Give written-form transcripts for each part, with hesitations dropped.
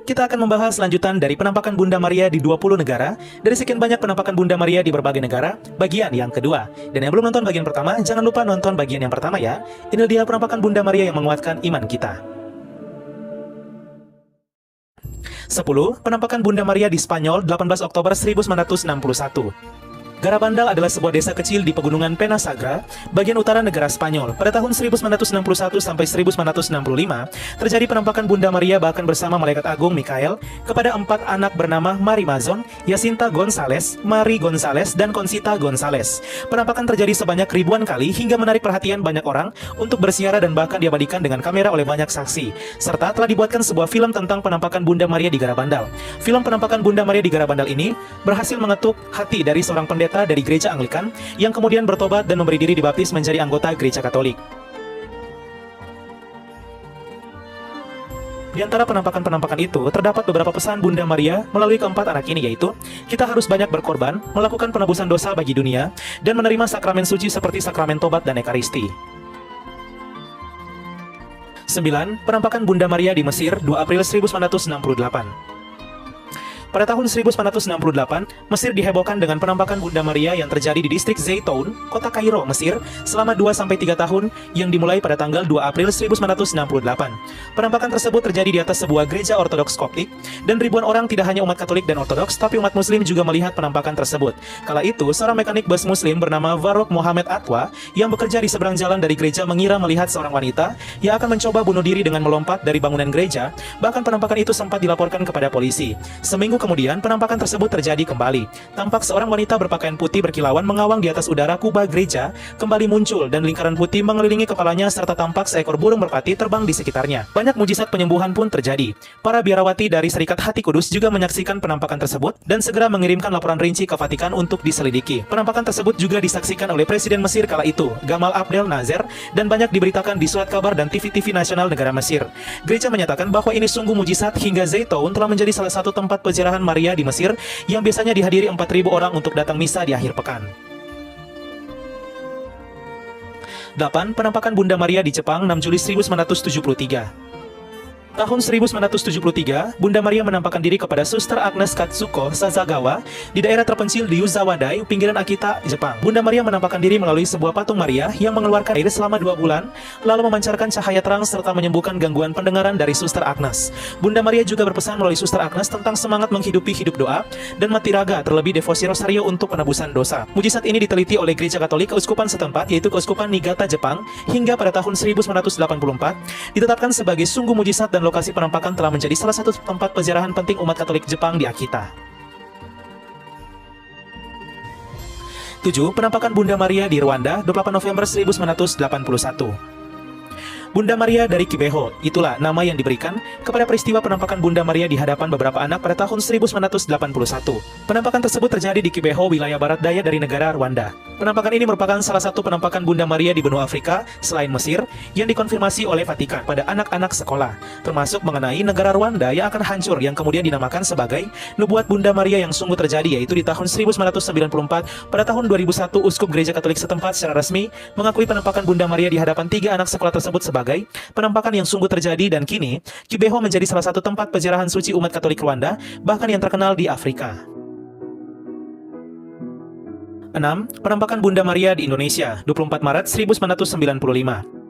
Kita akan membahas lanjutan dari penampakan Bunda Maria di 20 negara, dari sekian banyak penampakan Bunda Maria di berbagai negara, bagian yang kedua. Dan yang belum nonton bagian pertama, jangan lupa nonton bagian yang pertama ya. Ini dia penampakan Bunda Maria yang menguatkan iman kita. 10. Penampakan Bunda Maria di Spanyol 18 Oktober 1961. Garabandal adalah sebuah desa kecil di pegunungan Penasagra, bagian utara negara Spanyol. Pada tahun 1961 sampai 1965, terjadi penampakan Bunda Maria bahkan bersama Malaikat Agung Mikael kepada 4 anak bernama Mari Mazon, Jacinta González, Mari González, dan Conchita González. Penampakan terjadi sebanyak ribuan kali hingga menarik perhatian banyak orang untuk bersiara dan bahkan diabadikan dengan kamera oleh banyak saksi. Serta telah dibuatkan sebuah film tentang penampakan Bunda Maria di Garabandal. Film penampakan Bunda Maria di Garabandal ini berhasil mengetuk hati dari seorang pendeta dari gereja Anglikan yang kemudian bertobat dan memberi diri dibaptis menjadi anggota gereja Katolik. Di antara penampakan-penampakan itu, terdapat beberapa pesan Bunda Maria melalui keempat anak ini, yaitu kita harus banyak berkorban, melakukan penebusan dosa bagi dunia, dan menerima sakramen suci seperti sakramen tobat dan ekaristi. 9. Penampakan Bunda Maria di Mesir 2 April 1968. Pada tahun 1968, Mesir dihebohkan dengan penampakan Bunda Maria yang terjadi di distrik Zaytoun, kota Kairo, Mesir, selama 2-3 tahun yang dimulai pada tanggal 2 April 1968. Penampakan tersebut terjadi di atas sebuah gereja Ortodoks Koptik, dan ribuan orang tidak hanya umat Katolik dan Ortodoks, tapi umat Muslim juga melihat penampakan tersebut. Kala itu, seorang mekanik bus Muslim bernama Varok Mohammed Atwa yang bekerja di seberang jalan dari gereja mengira melihat seorang wanita yang akan mencoba bunuh diri dengan melompat dari bangunan gereja, bahkan penampakan itu sempat dilaporkan kepada polisi. Seminggu kemudian, penampakan tersebut terjadi kembali. Tampak seorang wanita berpakaian putih berkilauan mengawang di atas udara kubah gereja kembali muncul dan lingkaran putih mengelilingi kepalanya serta tampak seekor burung merpati terbang di sekitarnya. Banyak mujizat penyembuhan pun terjadi. Para biarawati dari Serikat Hati Kudus juga menyaksikan penampakan tersebut dan segera mengirimkan laporan rinci ke Vatikan untuk diselidiki. Penampakan tersebut juga disaksikan oleh Presiden Mesir kala itu, Gamal Abdel Nasser, dan banyak diberitakan di surat kabar dan TV-TV nasional negara Mesir. Gereja menyatakan bahwa ini sungguh mujizat hingga Zaytoun telah menjadi salah satu tempat peziarahan Maria di Mesir yang biasanya dihadiri 4.000 orang untuk datang misa di akhir pekan. 8. Penampakan Bunda Maria di Jepang 6 Juli 1973. Tahun 1973, Bunda Maria menampakkan diri kepada Suster Agnes Katsuko Sasagawa di daerah terpencil di Yuzawadai, pinggiran Akita, Jepang. Bunda Maria menampakkan diri melalui sebuah patung Maria yang mengeluarkan air selama 2 bulan, lalu memancarkan cahaya terang serta menyembuhkan gangguan pendengaran dari Suster Agnes. Bunda Maria juga berpesan melalui Suster Agnes tentang semangat menghidupi hidup doa dan mati raga, terlebih devosi rosario untuk penebusan dosa. Mujizat ini diteliti oleh Gereja Katolik Keuskupan setempat, yaitu Keuskupan Niigata, Jepang, hingga pada tahun 1984 ditetapkan sebagai sungguh mujizat dan lokasi penampakan telah menjadi salah satu tempat peziarahan penting umat Katolik Jepang di Akita. 7. Penampakan Bunda Maria di Rwanda 28 November 1981. Bunda Maria dari Kibeho, itulah nama yang diberikan kepada peristiwa penampakan Bunda Maria di hadapan beberapa anak pada tahun 1981. Penampakan tersebut terjadi di Kibeho, wilayah barat daya dari negara Rwanda. Penampakan ini merupakan salah satu penampakan Bunda Maria di benua Afrika selain Mesir yang dikonfirmasi oleh Vatikan pada anak-anak sekolah, termasuk mengenai negara Rwanda yang akan hancur yang kemudian dinamakan sebagai nubuat Bunda Maria yang sungguh terjadi, yaitu di tahun 1994. Pada tahun 2001, Uskup Gereja Katolik setempat secara resmi mengakui penampakan Bunda Maria di hadapan 3 anak sekolah tersebut sebagai penampakan yang sungguh terjadi, dan kini Kibeho menjadi salah satu tempat peziarahan suci umat Katolik Rwanda, bahkan yang terkenal di Afrika. 6. Penampakan Bunda Maria di Indonesia 24 Maret 1995.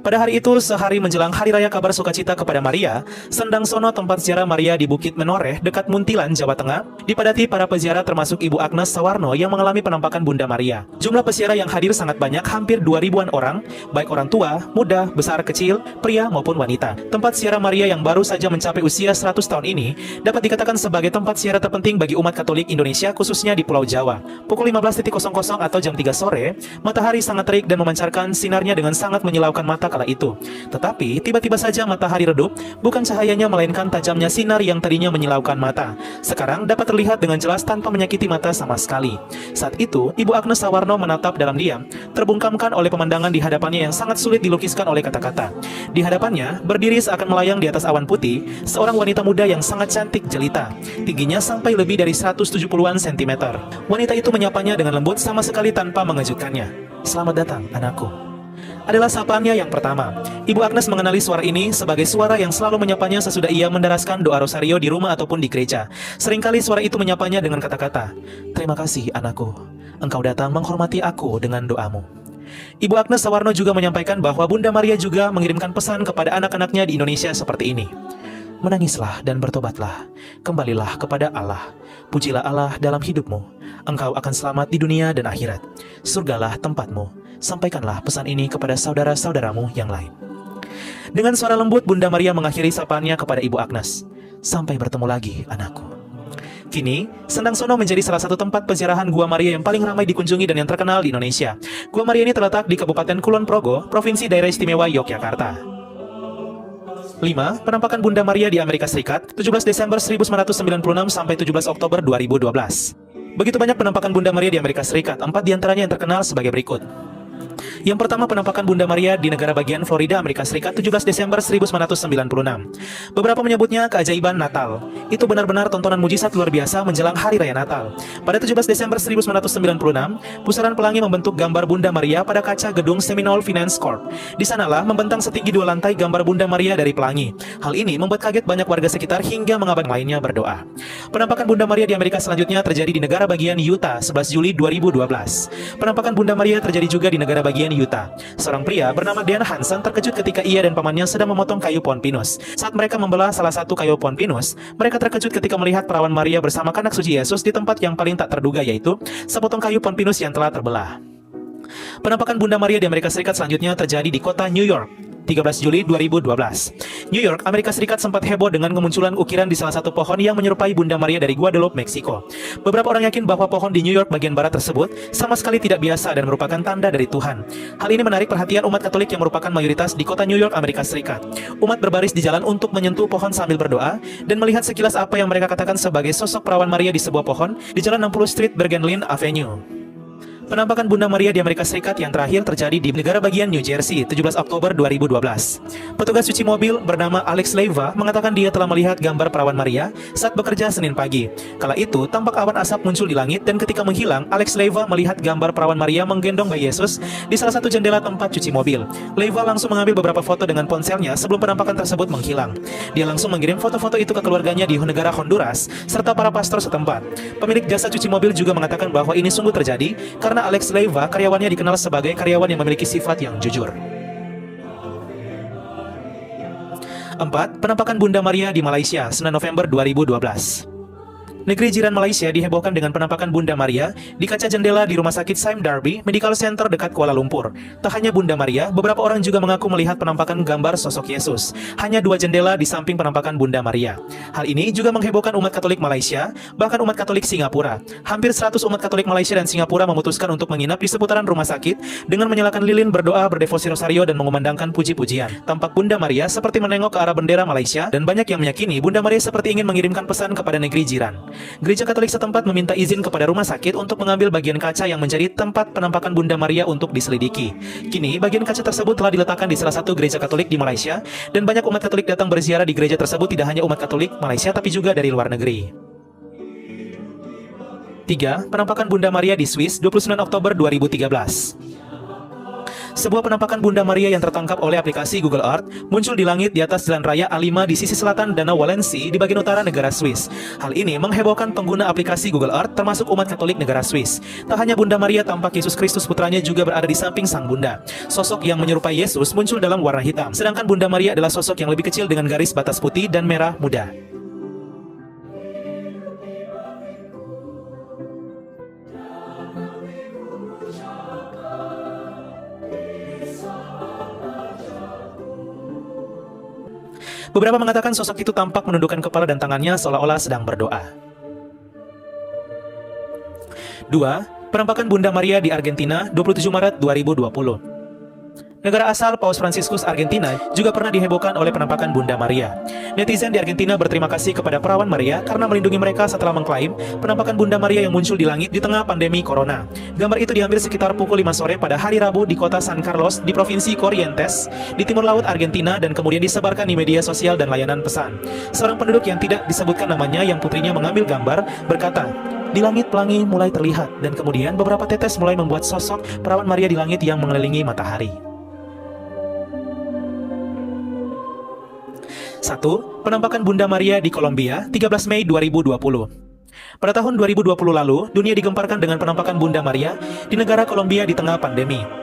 Pada hari itu, sehari menjelang Hari Raya Kabar Sukacita kepada Maria, Sendang Sono, tempat ziarah Maria di Bukit Menoreh, dekat Muntilan, Jawa Tengah, dipadati para peziarah termasuk Ibu Agnes Sawarno yang mengalami penampakan Bunda Maria. Jumlah peziarah yang hadir sangat banyak, hampir 2.000-an orang, baik orang tua, muda, besar, kecil, pria maupun wanita. Tempat ziarah Maria yang baru saja mencapai usia 100 tahun ini dapat dikatakan sebagai tempat ziarah terpenting bagi umat Katolik Indonesia, khususnya di Pulau Jawa. Pukul 15.00 atau jam 3 sore, matahari sangat terik dan memancarkan sinarnya dengan sangat menyilaukan mata kala itu. Tetapi tiba-tiba saja matahari redup, bukan cahayanya melainkan tajamnya sinar yang tadinya menyilaukan mata. Sekarang dapat terlihat dengan jelas tanpa menyakiti mata sama sekali. Saat itu, Ibu Agnes Sawarno menatap dalam diam, terbungkamkan oleh pemandangan di hadapannya yang sangat sulit dilukiskan oleh kata-kata. Di hadapannya, berdiri seakan melayang di atas awan putih, seorang wanita muda yang sangat cantik jelita. Tingginya sampai lebih dari 170-an cm. Wanita itu menyapanya dengan lembut sama sekali tanpa mengejutkannya. "Selamat datang, anakku." adalah sapaannya yang pertama. Ibu Agnes mengenali suara ini sebagai suara yang selalu menyapanya sesudah ia mendaraskan doa rosario di rumah ataupun di gereja. Seringkali suara itu menyapanya dengan kata-kata, "Terima kasih anakku, engkau datang menghormati aku dengan doamu." Ibu Agnes Sawarno juga menyampaikan bahwa Bunda Maria juga mengirimkan pesan kepada anak-anaknya di Indonesia seperti ini. "Menangislah dan bertobatlah, kembalilah kepada Allah. Pujilah Allah dalam hidupmu. Engkau akan selamat di dunia dan akhirat. Surgalah tempatmu. Sampaikanlah pesan ini kepada saudara-saudaramu yang lain." Dengan suara lembut, Bunda Maria mengakhiri sapaannya kepada Ibu Agnes. "Sampai bertemu lagi, anakku." Kini, Sendang Sono menjadi salah satu tempat peziarahan Gua Maria yang paling ramai dikunjungi dan yang terkenal di Indonesia. Gua Maria ini terletak di Kabupaten Kulon Progo, Provinsi Daerah Istimewa Yogyakarta. 5. Penampakan Bunda Maria di Amerika Serikat, 17 Desember 1996 sampai 17 Oktober 2012. Begitu banyak penampakan Bunda Maria di Amerika Serikat, 4 diantaranya yang terkenal sebagai berikut. Yang pertama, penampakan Bunda Maria di negara bagian Florida, Amerika Serikat, 17 Desember 1996. Beberapa menyebutnya keajaiban Natal. Itu benar-benar tontonan mujizat luar biasa menjelang Hari Raya Natal. Pada 17 Desember 1996, pusaran pelangi membentuk gambar Bunda Maria pada kaca gedung Seminole Finance Corp. Di sanalah membentang setinggi 2 lantai gambar Bunda Maria dari pelangi. Hal ini membuat kaget banyak warga sekitar hingga mengabaikan lainnya berdoa. Penampakan Bunda Maria di Amerika selanjutnya terjadi di negara bagian Utah, 11 Juli 2012. Penampakan Bunda Maria terjadi juga di negara bagian Utah. Seorang pria bernama Dan Hansen terkejut ketika ia dan pamannya sedang memotong kayu pohon pinus. Saat mereka membelah salah satu kayu pohon pinus, mereka terkejut ketika melihat perawan Maria bersama kanak suci Yesus di tempat yang paling tak terduga, yaitu sepotong kayu pohon pinus yang telah terbelah. Penampakan Bunda Maria di Amerika Serikat selanjutnya terjadi di kota New York, 13 Juli 2012. New York, Amerika Serikat sempat heboh dengan kemunculan ukiran di salah satu pohon yang menyerupai Bunda Maria dari Guadalupe, Meksiko. Beberapa orang yakin bahwa pohon di New York bagian barat tersebut sama sekali tidak biasa dan merupakan tanda dari Tuhan. Hal ini menarik perhatian umat Katolik yang merupakan mayoritas di kota New York, Amerika Serikat. Umat berbaris di jalan untuk menyentuh pohon sambil berdoa dan melihat sekilas apa yang mereka katakan sebagai sosok perawan Maria di sebuah pohon di Jalan 60 Street, Bergen Lynn Avenue. Penampakan Bunda Maria di Amerika Serikat yang terakhir terjadi di negara bagian New Jersey, 17 Oktober 2012. Petugas cuci mobil bernama Alex Leiva mengatakan dia telah melihat gambar perawan Maria saat bekerja Senin pagi. Kala itu, tampak awan asap muncul di langit dan ketika menghilang, Alex Leiva melihat gambar perawan Maria menggendong bayi Yesus di salah satu jendela tempat cuci mobil. Leiva langsung mengambil beberapa foto dengan ponselnya sebelum penampakan tersebut menghilang. Dia langsung mengirim foto-foto itu ke keluarganya di negara Honduras serta para pastor setempat. Pemilik jasa cuci mobil juga mengatakan bahwa ini sungguh terjadi karena Alex Leiva, karyawannya dikenal sebagai karyawan yang memiliki sifat yang jujur. 4. Penampakan Bunda Maria di Malaysia, 9 November 2012. Negeri jiran Malaysia dihebohkan dengan penampakan Bunda Maria di kaca jendela di Rumah Sakit Sime Darby Medical Center dekat Kuala Lumpur. Tak hanya Bunda Maria, beberapa orang juga mengaku melihat penampakan gambar sosok Yesus. Hanya 2 jendela di samping penampakan Bunda Maria. Hal ini juga menghebohkan umat Katolik Malaysia, bahkan umat Katolik Singapura. Hampir 100 umat Katolik Malaysia dan Singapura memutuskan untuk menginap di seputaran rumah sakit dengan menyalakan lilin, berdoa, berdevosi rosario, dan mengumandangkan puji-pujian. Tampak Bunda Maria seperti menengok ke arah bendera Malaysia dan banyak yang meyakini Bunda Maria seperti ingin mengirimkan pesan kepada negeri jiran. Gereja Katolik setempat meminta izin kepada rumah sakit untuk mengambil bagian kaca yang menjadi tempat penampakan Bunda Maria untuk diselidiki. Kini, bagian kaca tersebut telah diletakkan di salah satu gereja Katolik di Malaysia, dan banyak umat Katolik datang berziarah di gereja tersebut, tidak hanya umat Katolik Malaysia tapi juga dari luar negeri. 3. Penampakan Bunda Maria di Swiss, 29 Oktober 2013. Sebuah penampakan Bunda Maria yang tertangkap oleh aplikasi Google Earth muncul di langit di atas jalan raya A5 di sisi selatan Danau Walensee di bagian utara negara Swiss. Hal ini menghebohkan pengguna aplikasi Google Earth termasuk umat Katolik negara Swiss. Tak hanya Bunda Maria, tampak Yesus Kristus putranya juga berada di samping sang Bunda. Sosok yang menyerupai Yesus muncul dalam warna hitam, sedangkan Bunda Maria adalah sosok yang lebih kecil dengan garis batas putih dan merah muda. Beberapa mengatakan sosok itu tampak menundukkan kepala dan tangannya seolah-olah sedang berdoa. 2. Penampakan Bunda Maria di Argentina, 27 Maret 2020. Negara asal Paus Fransiskus Argentina juga pernah dihebohkan oleh penampakan Bunda Maria. Netizen di Argentina berterima kasih kepada perawan Maria karena melindungi mereka setelah mengklaim penampakan Bunda Maria yang muncul di langit di tengah pandemi corona. Gambar itu diambil sekitar pukul 5 sore pada hari Rabu di kota San Carlos di Provinsi Corrientes di timur laut Argentina dan kemudian disebarkan di media sosial dan layanan pesan. Seorang penduduk yang tidak disebutkan namanya yang putrinya mengambil gambar berkata, "Di langit pelangi mulai terlihat dan kemudian beberapa tetes mulai membuat sosok perawan Maria di langit yang mengelilingi matahari." 1. Penampakan Bunda Maria di Kolombia, 13 Mei 2020. Pada tahun 2020 lalu, dunia digemparkan dengan penampakan Bunda Maria di negara Kolombia di tengah pandemi.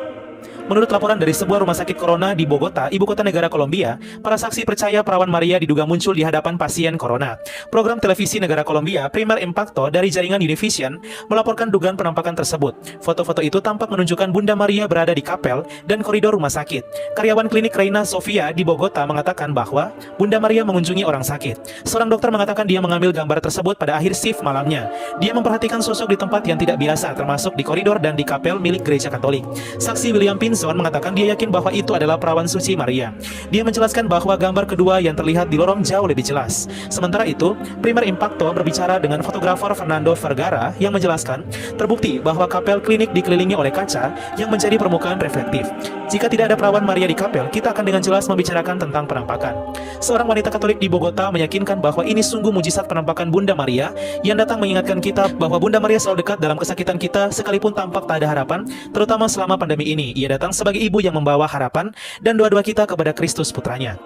Menurut laporan dari sebuah rumah sakit corona di Bogota, ibu kota negara Kolombia, para saksi percaya perawan Maria diduga muncul di hadapan pasien corona. Program televisi negara Kolombia, Primer Impacto dari jaringan Univision, melaporkan dugaan penampakan tersebut. Foto-foto itu tampak menunjukkan Bunda Maria berada di kapel dan koridor rumah sakit. Karyawan klinik Reina Sofia di Bogota mengatakan bahwa Bunda Maria mengunjungi orang sakit. Seorang dokter mengatakan dia mengambil gambar tersebut pada akhir shift malamnya. Dia memperhatikan sosok di tempat yang tidak biasa, termasuk di koridor dan di kapel milik gereja Katolik. Saksi William Pinson mengatakan dia yakin bahwa itu adalah perawan suci Maria. Dia menjelaskan bahwa gambar kedua yang terlihat di lorong jauh lebih jelas. Sementara itu, Primer Impacto berbicara dengan fotografer Fernando Vergara yang menjelaskan terbukti bahwa kapel klinik dikelilingi oleh kaca yang menjadi permukaan reflektif. Jika tidak ada perawan Maria di kapel, kita akan dengan jelas membicarakan tentang penampakan. Seorang wanita Katolik di Bogota meyakinkan bahwa ini sungguh mujizat penampakan Bunda Maria yang datang mengingatkan kita bahwa Bunda Maria selalu dekat dalam kesakitan kita sekalipun tampak tak ada harapan, terutama selama pandemi ini. Ia datang sebagai ibu yang membawa harapan dan doa-doa kita kepada Kristus putranya.